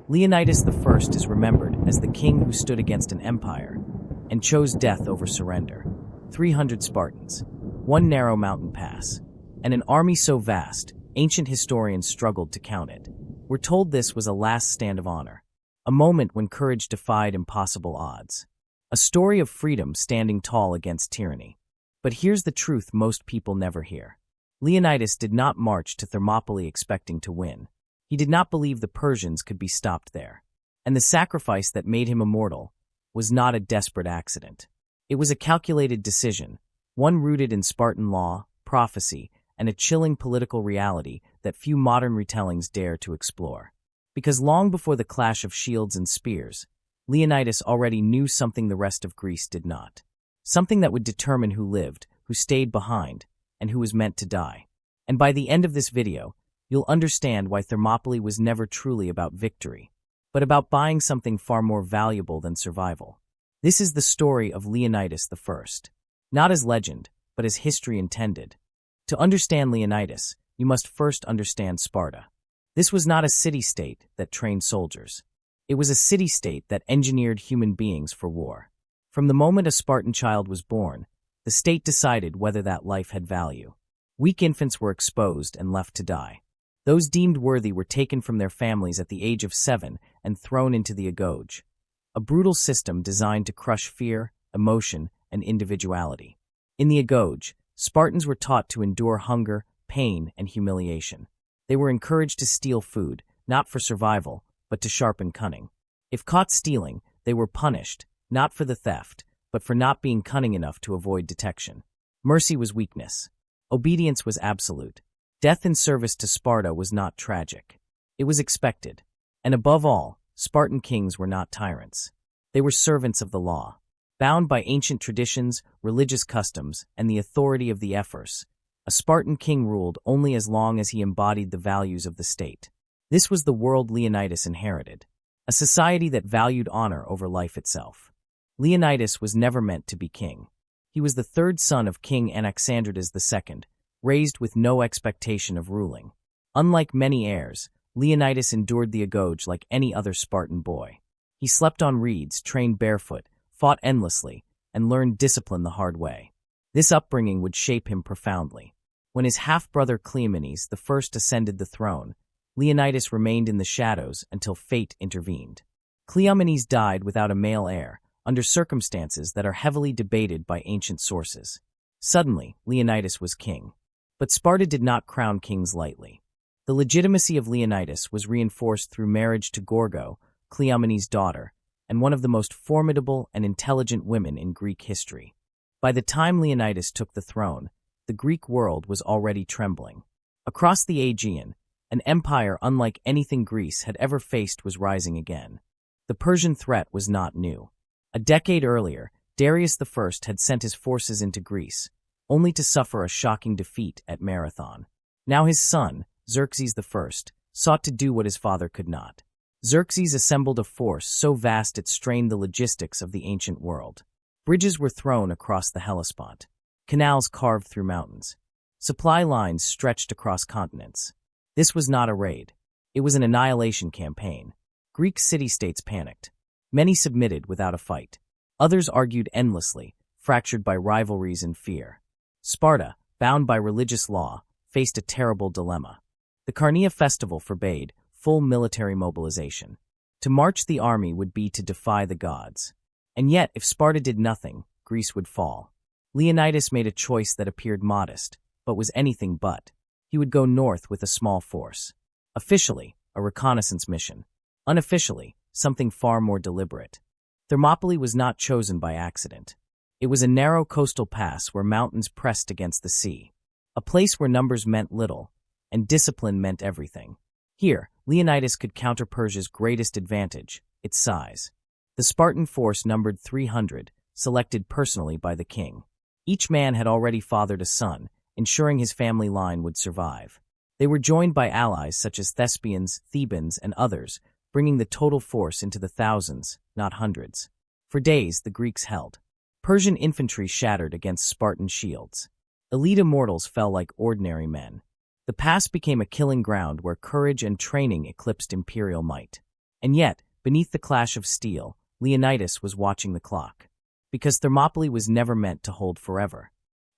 Leonidas I is remembered as the king who stood against an empire and chose death over surrender. 300 Spartans, one narrow mountain pass, and an army so vast, ancient historians struggled to count it. We're told this was a last stand of honor, a moment when courage defied impossible odds. A story of freedom standing tall against tyranny. But here's the truth most people never hear. Leonidas did not march to Thermopylae expecting to win. He did not believe the Persians could be stopped there. And the sacrifice that made him immortal was not a desperate accident. It was a calculated decision, one rooted in Spartan law, prophecy, and a chilling political reality that few modern retellings dare to explore. Because long before the clash of shields and spears, Leonidas already knew something the rest of Greece did not. Something that would determine who lived, who stayed behind, and who was meant to die. And by the end of this video, you'll understand why Thermopylae was never truly about victory, but about buying something far more valuable than survival. This is the story of Leonidas I. Not as legend, but as history intended. To understand Leonidas, you must first understand Sparta. This was not a city-state that trained soldiers. It was a city-state that engineered human beings for war. From the moment a Spartan child was born, the state decided whether that life had value. Weak infants were exposed and left to die. Those deemed worthy were taken from their families at the age of 7 and thrown into the agoge, a brutal system designed to crush fear, emotion, and individuality. In the agoge, Spartans were taught to endure hunger, pain, and humiliation. They were encouraged to steal food, not for survival, but to sharpen cunning. If caught stealing, they were punished, not for the theft, but for not being cunning enough to avoid detection. Mercy was weakness. Obedience was absolute. Death in service to Sparta was not tragic. It was expected. And above all, Spartan kings were not tyrants. They were servants of the law. Bound by ancient traditions, religious customs, and the authority of the ephors, a Spartan king ruled only as long as he embodied the values of the state. This was the world Leonidas inherited, a society that valued honor over life itself. Leonidas was never meant to be king. He was the third son of King Anaxandridas II, raised with no expectation of ruling. Unlike many heirs, Leonidas endured the agoge like any other Spartan boy. He slept on reeds, trained barefoot, fought endlessly, and learned discipline the hard way. This upbringing would shape him profoundly. When his half-brother Cleomenes I ascended the throne, Leonidas remained in the shadows until fate intervened. Cleomenes died without a male heir, under circumstances that are heavily debated by ancient sources. Suddenly, Leonidas was king. But Sparta did not crown kings lightly. The legitimacy of Leonidas was reinforced through marriage to Gorgo, Cleomenes' daughter, and one of the most formidable and intelligent women in Greek history. By the time Leonidas took the throne, the Greek world was already trembling. Across the Aegean, an empire unlike anything Greece had ever faced was rising again. The Persian threat was not new. A decade earlier, Darius I had sent his forces into Greece, only to suffer a shocking defeat at Marathon. Now his son, Xerxes I, sought to do what his father could not. Xerxes assembled a force so vast it strained the logistics of the ancient world. Bridges were thrown across the Hellespont. Canals carved through mountains. Supply lines stretched across continents. This was not a raid. It was an annihilation campaign. Greek city-states panicked. Many submitted without a fight. Others argued endlessly, fractured by rivalries and fear. Sparta, bound by religious law, faced a terrible dilemma. The Carnea festival forbade full military mobilization. To march the army would be to defy the gods. And yet, if Sparta did nothing, Greece would fall. Leonidas made a choice that appeared modest, but was anything but. He would go north with a small force. Officially, a reconnaissance mission. Unofficially, something far more deliberate. Thermopylae was not chosen by accident. It was a narrow coastal pass where mountains pressed against the sea. A place where numbers meant little, and discipline meant everything. Here, Leonidas could counter Persia's greatest advantage, its size. The Spartan force numbered 300, selected personally by the king. Each man had already fathered a son, ensuring his family line would survive. They were joined by allies such as Thespians, Thebans, and others, bringing the total force into the thousands, not hundreds. For days, the Greeks held. Persian infantry shattered against Spartan shields. Elite immortals fell like ordinary men. The pass became a killing ground where courage and training eclipsed imperial might. And yet, beneath the clash of steel, Leonidas was watching the clock. Because Thermopylae was never meant to hold forever.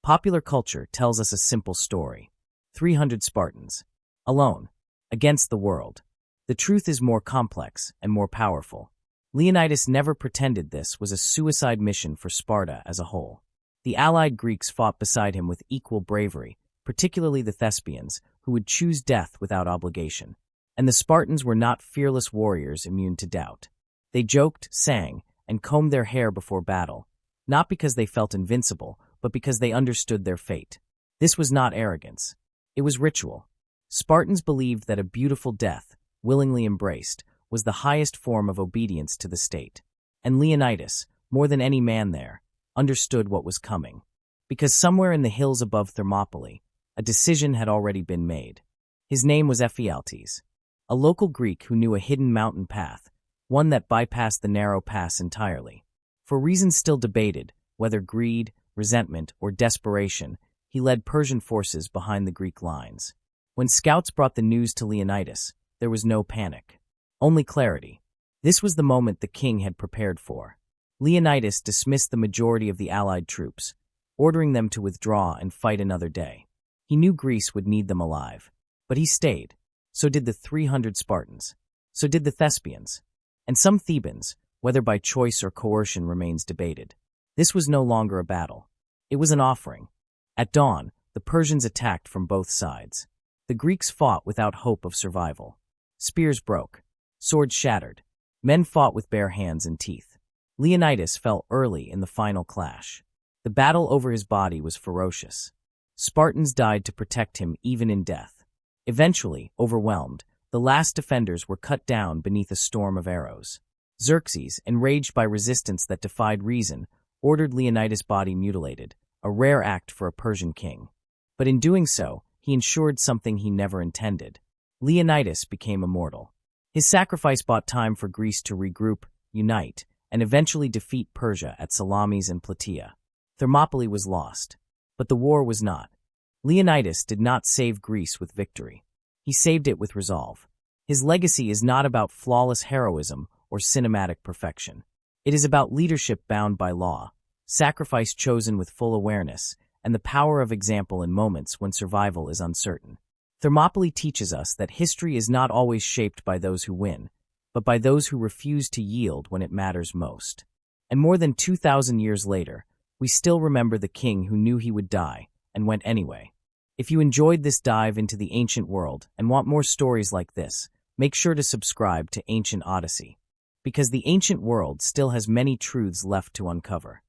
Popular culture tells us a simple story. 300 Spartans. Alone. Against the world. The truth is more complex and more powerful. Leonidas never pretended this was a suicide mission for Sparta as a whole. The allied Greeks fought beside him with equal bravery, particularly the Thespians, who would choose death without obligation. And the Spartans were not fearless warriors immune to doubt. They joked, sang, and combed their hair before battle, not because they felt invincible, but because they understood their fate. This was not arrogance. It was ritual. Spartans believed that a beautiful death, willingly embraced, was the highest form of obedience to the state. And Leonidas, more than any man there, understood what was coming. Because somewhere in the hills above Thermopylae, a decision had already been made. His name was Ephialtes, a local Greek who knew a hidden mountain path, one that bypassed the narrow pass entirely. For reasons still debated, whether greed, resentment, or desperation, he led Persian forces behind the Greek lines. When scouts brought the news to Leonidas, there was no panic. Only clarity. This was the moment the king had prepared for. Leonidas dismissed the majority of the allied troops, ordering them to withdraw and fight another day. He knew Greece would need them alive. But he stayed. So did the 300 Spartans. So did the Thespians. And some Thebans, whether by choice or coercion remains debated. This was no longer a battle. It was an offering. At dawn, the Persians attacked from both sides. The Greeks fought without hope of survival. Spears broke. Swords shattered. Men fought with bare hands and teeth. Leonidas fell early in the final clash. The battle over his body was ferocious. Spartans died to protect him even in death. Eventually, overwhelmed, the last defenders were cut down beneath a storm of arrows. Xerxes, enraged by resistance that defied reason, ordered Leonidas' body mutilated, a rare act for a Persian king. But in doing so, he ensured something he never intended. Leonidas became immortal. His sacrifice bought time for Greece to regroup, unite, and eventually defeat Persia at Salamis and Plataea. Thermopylae was lost. But the war was not. Leonidas did not save Greece with victory. He saved it with resolve. His legacy is not about flawless heroism or cinematic perfection. It is about leadership bound by law, sacrifice chosen with full awareness, and the power of example in moments when survival is uncertain. Thermopylae teaches us that history is not always shaped by those who win, but by those who refuse to yield when it matters most. And more than 2,000 years later, we still remember the king who knew he would die and went anyway. If you enjoyed this dive into the ancient world and want more stories like this, make sure to subscribe to Ancient Odyssey, because the ancient world still has many truths left to uncover.